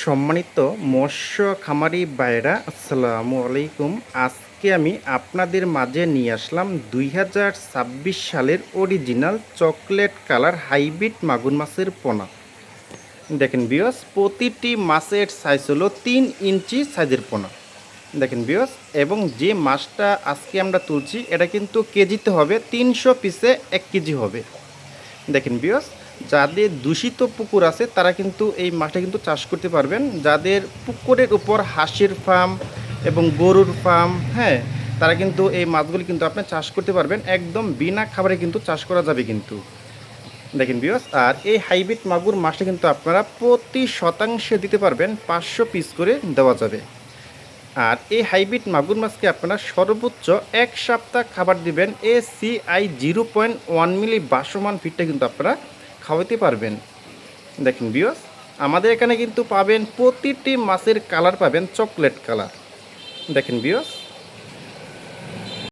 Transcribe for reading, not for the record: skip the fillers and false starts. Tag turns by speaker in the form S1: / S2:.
S1: সম্মানিত মৎস্য খামারি ভাইরা, আসসালামু আলাইকুম। আজকে আমি আপনাদের মাঝে নিয়ে আসলাম 2026 সালের অরিজিনাল চকলেট কালার হাইব্রিড মাগুর মাছের পোনা। দেখেন বিয়স, প্রতিটি মাছের সাইজ হলো 3 ইঞ্চি সাইজের পোনা। দেখেন বিয়স, এবং যে মাছটা আজকে আমরা তুলছি এটা কিন্তু কেজিতে হবে, 300 পিসে 1 কেজি হবে। দেখেন বিয়স, যাদের দূষিত পুকুর আছে তারা কিন্তু এই মাছটা কিন্তু চাষ করতে পারবেন। যাদের পুকুরের উপর হাঁসের ফার্ম এবং গরুর ফার্ম, হ্যাঁ, তারা কিন্তু এই মাছগুলি কিন্তু আপনি চাষ করতে পারবেন, একদম বিনা খাবারে কিন্তু চাষ করা যাবে কিন্তু। দেখেন বিয়স, আর এই হাইব্রিড মাগুর মাছটা কিন্তু আপনারা প্রতি শতাংশে দিতে পারবেন 500 পিস করে দেওয়া যাবে। আর এই হাইব্রিড মাগুর মাছকে আপনারা সর্বোচ্চ 1 সপ্তাহ খাবার দিবেন ACI 0.1 মিলি বাসমান ফিডটা কিন্তু আপনারা খাওয়াতে পারবেন। দেখেন বিয়স, আমাদের এখানে কিন্তু পাবেন প্রতিটি মাছের কালার পাবেন চকলেট কালার। দেখেন বিয়স,